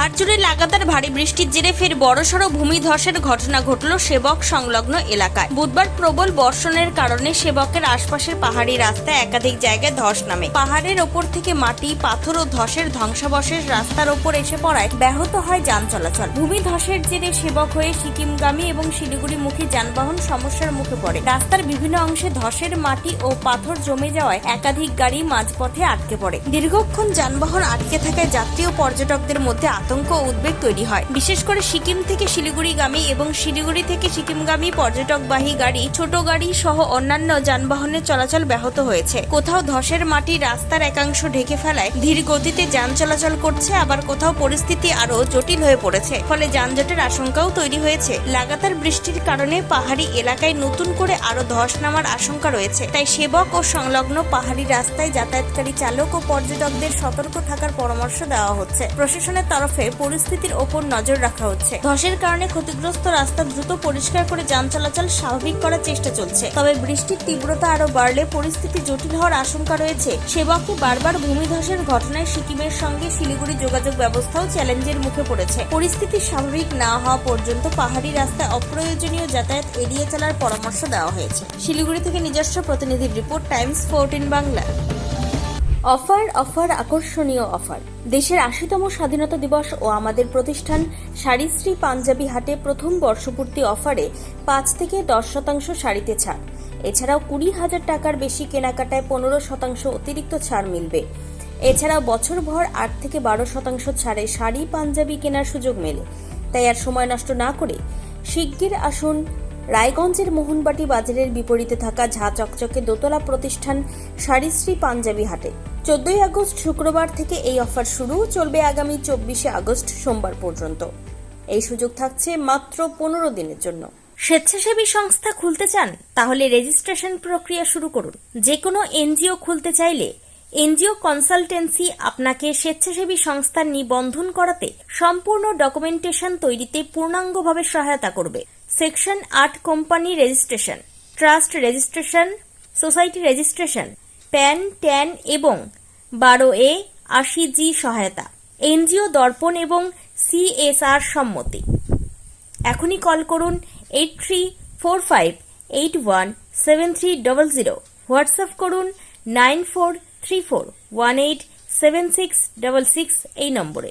পাহাড় জুড়ে লাগাতার ভারী বৃষ্টির জেরে ফের বড়সড় ভূমিধসের ঘটনা ঘটল সেবক সংলগ্ন এলাকায়। বুধবার প্রবল বর্ষণের কারণে সেবকের আশপাশের পাহাড়ি রাস্তায় একাধিক জায়গায় ধস নামে। পাহাড়ের ওপর থেকে মাটি, পাথর ও ধসের ধ্বংসাবশেষ রাস্তার ওপর এসে পড়ায় ব্যাহত হয় যান চলাচল। ভূমিধসের জেরে সেবক হয়ে সিকিমগামী এবং শিলিগুড়িমুখী যানবাহন সমস্যার মুখে পড়ে। রাস্তার বিভিন্ন অংশে ধসের মাটি ও পাথর জমে যাওয়ায় একাধিক গাড়ি মাঝপথে আটকে পড়ে। দীর্ঘক্ষণ যানবাহন আটকে থাকায় যাত্রী ও পর্যটকদের মধ্যে আতঙ্ক ও উদ্বেগ তৈরি হয়। বিশেষ করে সিকিম থেকে শিলিগুড়িগামী এবং শিলিগুড়ি থেকে সিকিমগামী পর্যটকবাহী গাড়ি, ছোট গাড়ি সহ অন্যান্য যানবাহনের চলাচল ব্যাহত হয়েছে। কোথাও ধসের মাটি রাস্তার একাংশ ঢেকে ফেলায় ধীর গতিতে যান চলাচল করছে, আবার কোথাও পরিস্থিতি আরো জটিল হয়ে পড়েছে। ফলে যানজটের আশঙ্কাও তৈরি হয়েছে। লাগাতার বৃষ্টির কারণে পাহাড়ি এলাকায় নতুন করে আরো ধস নামার আশঙ্কা রয়েছে। তাই সেবক ও সংলগ্ন পাহাড়ি রাস্তায় যাতায়াতকারী চালক ও পর্যটকদের সতর্ক থাকার পরামর্শ দেওয়া হচ্ছে। প্রশাসনের তরফে পরিস্থিতির ওপর নজর রাখা হচ্ছে। ধসের কারণে ক্ষতিগ্রস্ত রাস্তা দ্রুত পরিষ্কার করে যান চলাচল স্বাভাবিক করার চেষ্টা চলছে। তবে বৃষ্টির তীব্রতা আরো বাড়লে পরিস্থিতি জটিল হওয়ার আশঙ্কা রয়েছে। সেবকে বারবার ভূমিধসের ঘটনায় সিকিমের সঙ্গে শিলিগুড়ি যোগাযোগ ব্যবস্থাও চ্যালেঞ্জের মুখে পড়েছে। পরিস্থিতি স্বাভাবিক না হওয়া পর্যন্ত পাহাড়ি রাস্তায় অপ্রয়োজনীয় যাতায়াত এড়িয়ে চলার পরামর্শ দেওয়া হয়েছে। শিলিগুড়ি থেকে নিজস্ব প্রতিনিধির রিপোর্ট, টাইমস 14 বাংলা। অফার আকর্ষণীয় অফার। দেশের ৮০তম স্বাধীনতা দিবস ও আমাদের প্রতিষ্ঠান শাড়িশ্রী পাঞ্জাবি হাটে প্রথম বর্ষপূর্তি অফারে ৫ থেকে ১০% শাড়িতে ছাড়। এছাড়াও ২০,০০০ টাকার বেশি কেনাকাটায় ১৫% অতিরিক্ত ছাড় মিলবে। এছাড়াও বছরভর ৮ থেকে ১২% ছাড়ে শাড়ি পাঞ্জাবি কেনার সুযোগ মেলে। তাই আর সময় নষ্ট না করে শিগগির আসুন রায়গঞ্জের মোহনবাটি বাজারের বিপরীতে থাকা ঝা চকচকে দোতলা প্রতিষ্ঠান শাড়িশ্রী পাঞ্জাবি হাটে। ১৪ই আগস্ট শুক্রবার থেকে এই অফার শুরু, চলবে আগামী ২৪শে আগস্ট সোমবার পর্যন্ত। এই সুযোগ থাকছে মাত্র ১৫ দিনের জন্য। স্বেচ্ছাসেবী সংস্থা খুলতে চান? তাহলে রেজিস্ট্রেশন প্রক্রিয়া শুরু করুন। যে কোনো এনজিও খুলতে চাইলে এনজিও কনসালটেন্সি আপনাকে স্বেচ্ছাসেবী সংস্থার নিবন্ধন করাতে সম্পূর্ণ ডকুমেন্টেশন তৈরিতে পূর্ণাঙ্গভাবে সহায়তা করবে। Section ৮ company registration, trust registration, society registration, pan, tan এবং 12A 80G সহায়তা, এনজিও দর্পণ এবং CSR সম্মতি। এখনই কল করুন 8345817300, হোয়াটসঅ্যাপ করুন 9434187666 এই নম্বরে।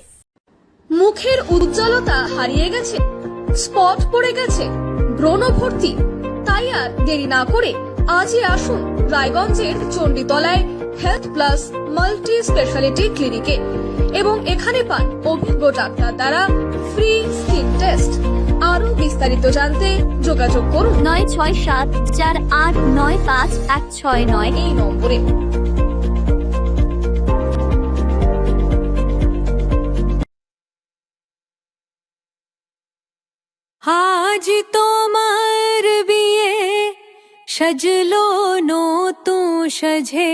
মুখের উজ্জ্বলতা হারিয়ে গেছে, স্পট পড়ে গেছে, ব্রণ ভর্তি, তাই আর দেরি না করে আজই আসুন রায়গঞ্জের চণ্ডীতলায় হেলথ প্লাস মাল্টি স্পেশালিটি ক্লিনিকে এবং এখানে পান অভিজ্ঞ ডাক্তার দ্বারা ফ্রি স্কিন টেস্ট। আরো বিস্তারিত জানতে যোগাযোগ করুন 9674895169 এই নম্বরে। আজ তোমার বিয়ে সাজলো নতুন সাজে।